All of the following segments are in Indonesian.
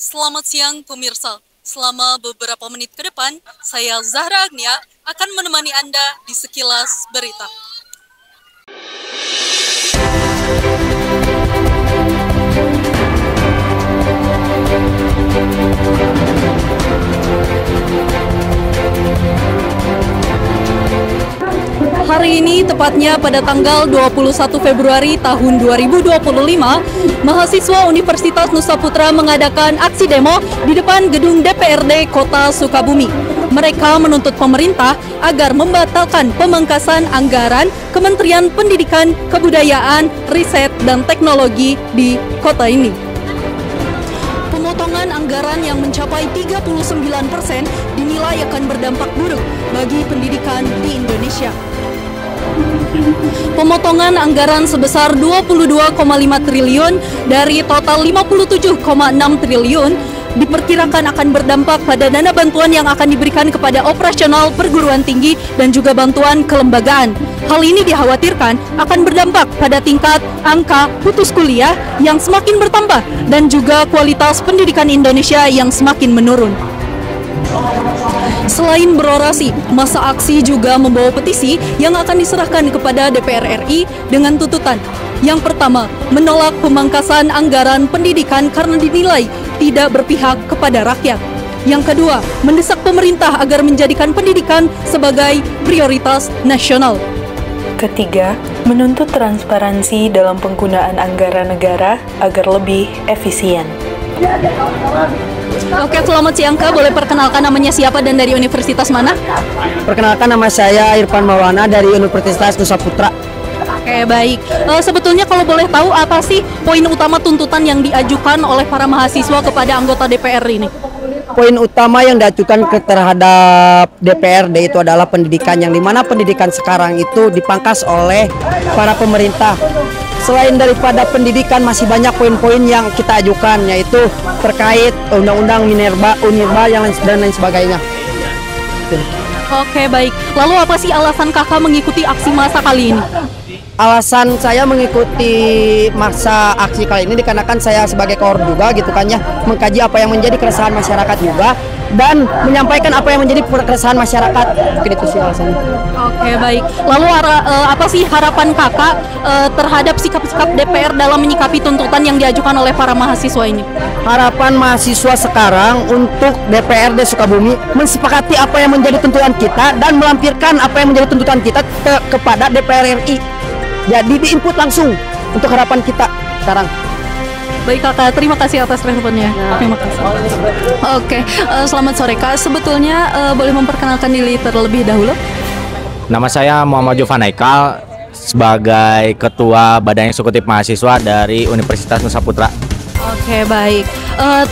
Selamat siang pemirsa. Selama beberapa menit ke depan, saya Zahra Agnia akan menemani Anda di Sekilas Berita. Hari ini, tepatnya pada tanggal 21 Februari tahun 2025, mahasiswa Universitas Nusa Putra mengadakan aksi demo di depan gedung DPRD Kota Sukabumi. Mereka menuntut pemerintah agar membatalkan pemangkasan anggaran Kementerian Pendidikan, Kebudayaan, Riset, dan Teknologi di kota ini. Pemotongan anggaran yang mencapai 39% dinilai akan berdampak buruk bagi pendidikan di Indonesia. Pemotongan anggaran sebesar 22,5 triliun dari total 57,6 triliun diperkirakan akan berdampak pada dana bantuan yang akan diberikan kepada operasional perguruan tinggi dan juga bantuan kelembagaan. Hal ini dikhawatirkan akan berdampak pada tingkat angka putus kuliah yang semakin bertambah dan juga kualitas pendidikan Indonesia yang semakin menurun. Selain berorasi, masa aksi juga membawa petisi yang akan diserahkan kepada DPR RI dengan tuntutan. Yang pertama, menolak pemangkasan anggaran pendidikan karena dinilai tidak berpihak kepada rakyat. Yang kedua, mendesak pemerintah agar menjadikan pendidikan sebagai prioritas nasional. Ketiga, menuntut transparansi dalam penggunaan anggaran negara agar lebih efisien. Oke, selamat siang Kak. Boleh perkenalkan namanya siapa dan dari universitas mana? Perkenalkan, nama saya Irfan Maulana dari Universitas Nusa Putra. Oke, baik. Sebetulnya kalau boleh tahu apa sih poin utama tuntutan yang diajukan oleh para mahasiswa kepada anggota DPR ini? Poin utama yang diajukan terhadap DPRD itu adalah pendidikan, yang dimana pendidikan sekarang itu dipangkas oleh para pemerintah. Selain daripada pendidikan, masih banyak poin-poin yang kita ajukan, yaitu terkait undang-undang Minerba, Unirba, dan lain sebagainya. Oke, baik. Lalu apa sih alasan kakak mengikuti aksi massa kali ini? Alasan saya mengikuti masa aksi kali ini dikarenakan saya sebagai koor juga gitu kan ya, mengkaji apa yang menjadi keresahan masyarakat juga dan menyampaikan apa yang menjadi keresahan masyarakat. Mungkin itu sih alasannya. Oke, baik. Lalu apa sih harapan kakak terhadap sikap-sikap DPR dalam menyikapi tuntutan yang diajukan oleh para mahasiswa ini? Harapan mahasiswa sekarang untuk DPRD Sukabumi mensepakati apa yang menjadi tuntutan kita dan melampirkan apa yang menjadi tuntutan kita kepada DPR RI. Jadi diinput langsung untuk harapan kita sekarang. Baik kakak, terima kasih atas responnya. Terima kasih. Oke, selamat sore kak. Sebetulnya boleh memperkenalkan diri terlebih dahulu? Nama saya Muhammad Jovan Haikal sebagai Ketua Badan Eksekutif Mahasiswa dari Universitas Nusa Putra. Oke, baik.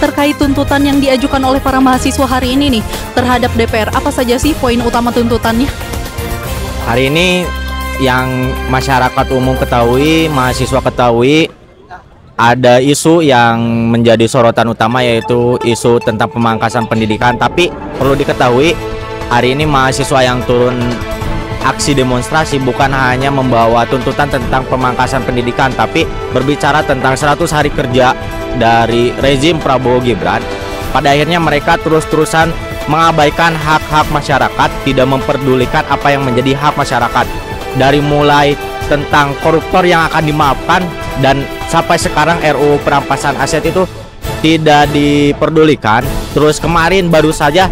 Terkait tuntutan yang diajukan oleh para mahasiswa hari ini nih terhadap DPR, apa saja sih poin utama tuntutannya? Hari ini yang masyarakat umum ketahui, mahasiswa ketahui, ada isu yang menjadi sorotan utama, yaitu isu tentang pemangkasan pendidikan. Tapi perlu diketahui, hari ini mahasiswa yang turun aksi demonstrasi bukan hanya membawa tuntutan tentang pemangkasan pendidikan, tapi berbicara tentang 100 hari kerja dari rezim Prabowo Gibran. Pada akhirnya mereka terus-terusan mengabaikan hak-hak masyarakat, tidak memperdulikan apa yang menjadi hak masyarakat. Dari mulai tentang koruptor yang akan dimaafkan, dan sampai sekarang RUU perampasan aset itu tidak diperdulikan. Terus kemarin baru saja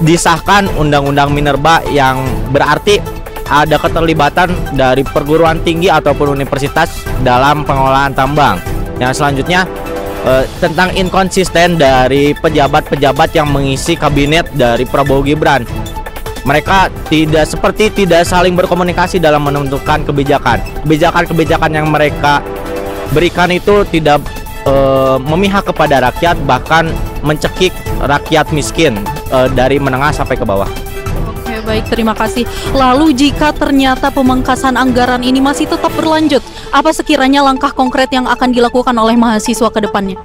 disahkan Undang-Undang Minerba yang berarti ada keterlibatan dari perguruan tinggi ataupun universitas dalam pengelolaan tambang. Yang selanjutnya tentang inkonsisten dari pejabat-pejabat yang mengisi kabinet dari Prabowo Gibran. Mereka tidak saling berkomunikasi dalam menentukan kebijakan. Kebijakan yang mereka berikan itu tidak memihak kepada rakyat, bahkan mencekik rakyat miskin dari menengah sampai ke bawah. Oke, baik, terima kasih. Lalu jika ternyata pemangkasan anggaran ini masih tetap berlanjut, apa sekiranya langkah konkret yang akan dilakukan oleh mahasiswa ke depannya?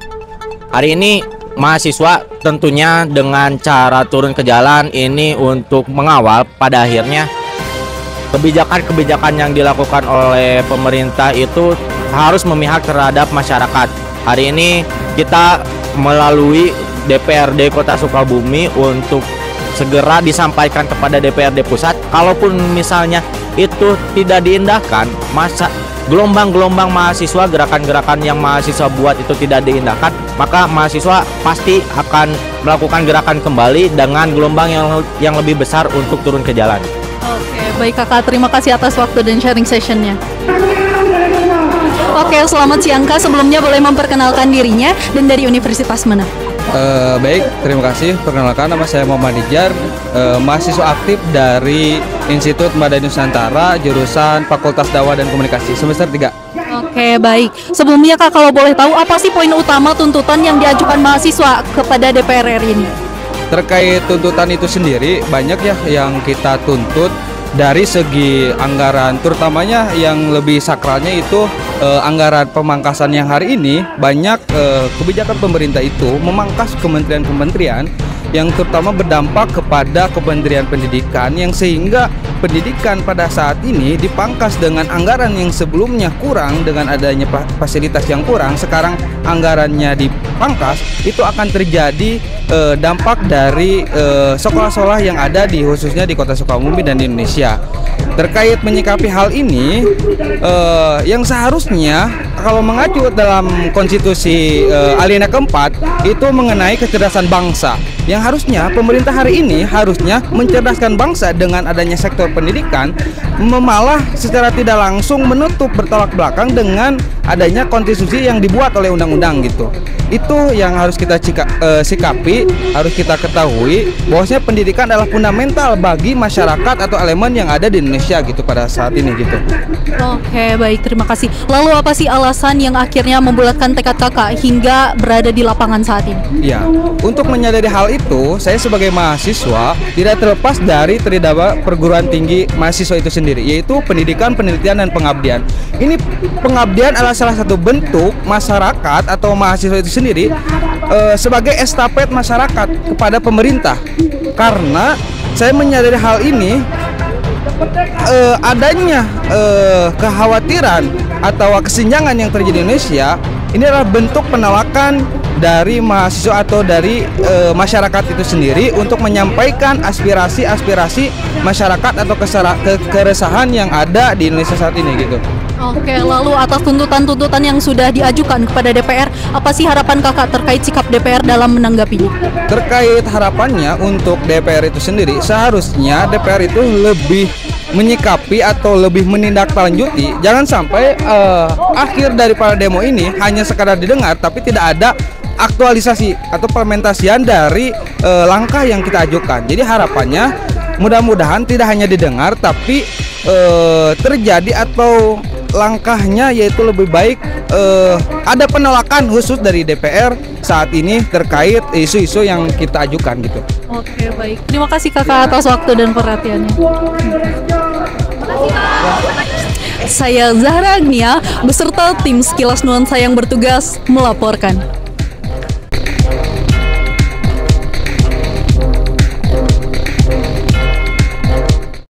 Hari ini mahasiswa tentunya dengan cara turun ke jalan ini untuk mengawal pada akhirnya kebijakan-kebijakan yang dilakukan oleh pemerintah itu harus memihak terhadap masyarakat. Hari ini kita melalui DPRD Kota Sukabumi untuk segera disampaikan kepada DPRD pusat. Kalaupun misalnya itu tidak diindahkan, masa gelombang-gelombang mahasiswa, gerakan-gerakan yang mahasiswa buat itu tidak diindahkan, maka mahasiswa pasti akan melakukan gerakan kembali dengan gelombang yang lebih besar untuk turun ke jalan. Oke, baik Kakak, terima kasih atas waktu dan sharing sessionnya. Oke, selamat siang Kak. Sebelumnya boleh memperkenalkan dirinya dan dari universitas mana? Baik, terima kasih. Perkenalkan, nama saya Muhammad Dijar, mahasiswa aktif dari Institut Madani Nusantara, jurusan Fakultas Dakwah dan Komunikasi, semester 3. Oke, baik. Sebelumnya Kak, kalau boleh tahu apa sih poin utama tuntutan yang diajukan mahasiswa kepada DPR RI ini? Terkait tuntutan itu sendiri, banyak ya yang kita tuntut dari segi anggaran, terutamanya yang lebih sakralnya itu anggaran pemangkasan yang hari ini banyak kebijakan pemerintah itu memangkas kementerian-kementerian yang terutama berdampak kepada Kementerian Pendidikan, yang sehingga pendidikan pada saat ini dipangkas dengan anggaran yang sebelumnya kurang. Dengan adanya fasilitas yang kurang, sekarang anggarannya dipangkas, itu akan terjadi dampak dari sekolah-sekolah yang ada di khususnya di Kota Sukabumi dan di Indonesia. Terkait menyikapi hal ini, yang seharusnya kalau mengacu dalam konstitusi alinea keempat itu mengenai kecerdasan bangsa, yang harusnya pemerintah hari ini harusnya mencerdaskan bangsa dengan adanya sektor pendidikan, malah secara tidak langsung menutup bertolak belakang dengan adanya konstitusi yang dibuat oleh undang-undang gitu. Itu yang harus kita sikapi, harus kita ketahui bahwasanya pendidikan adalah fundamental bagi masyarakat atau elemen yang ada di Indonesia gitu pada saat ini gitu. Oke, baik, terima kasih. Lalu apa sih alasan yang akhirnya membulatkan tekad Kakak hingga berada di lapangan saat ini? Ya, untuk menyadari hal itu, saya sebagai mahasiswa tidak terlepas dari tridharma perguruan tinggi mahasiswa itu sendiri, yaitu pendidikan, penelitian, dan pengabdian. Ini pengabdian adalah salah satu bentuk masyarakat atau mahasiswa itu sendiri sebagai estafet masyarakat kepada pemerintah. Karena saya menyadari hal ini, adanya kekhawatiran atau kesenjangan yang terjadi di Indonesia ini adalah bentuk penolakan dari mahasiswa atau dari masyarakat itu sendiri untuk menyampaikan aspirasi-aspirasi masyarakat atau keresahan yang ada di Indonesia saat ini gitu. Oke, lalu atas tuntutan-tuntutan yang sudah diajukan kepada DPR, apa sih harapan Kakak terkait sikap DPR dalam menanggapinya? Terkait harapannya untuk DPR itu sendiri, seharusnya DPR itu lebih menyikapi atau lebih menindaklanjuti. Jangan sampai akhir daripada demo ini hanya sekadar didengar tapi tidak ada aktualisasi atau implementasian dari langkah yang kita ajukan. Jadi harapannya mudah-mudahan tidak hanya didengar tapi terjadi atau langkahnya yaitu lebih baik ada penolakan khusus dari DPR saat ini terkait isu-isu yang kita ajukan gitu. Oke, baik. Terima kasih Kakak atas waktu dan perhatiannya. Saya Zahra Agnia beserta tim Sekilas Nuansa yang bertugas melaporkan.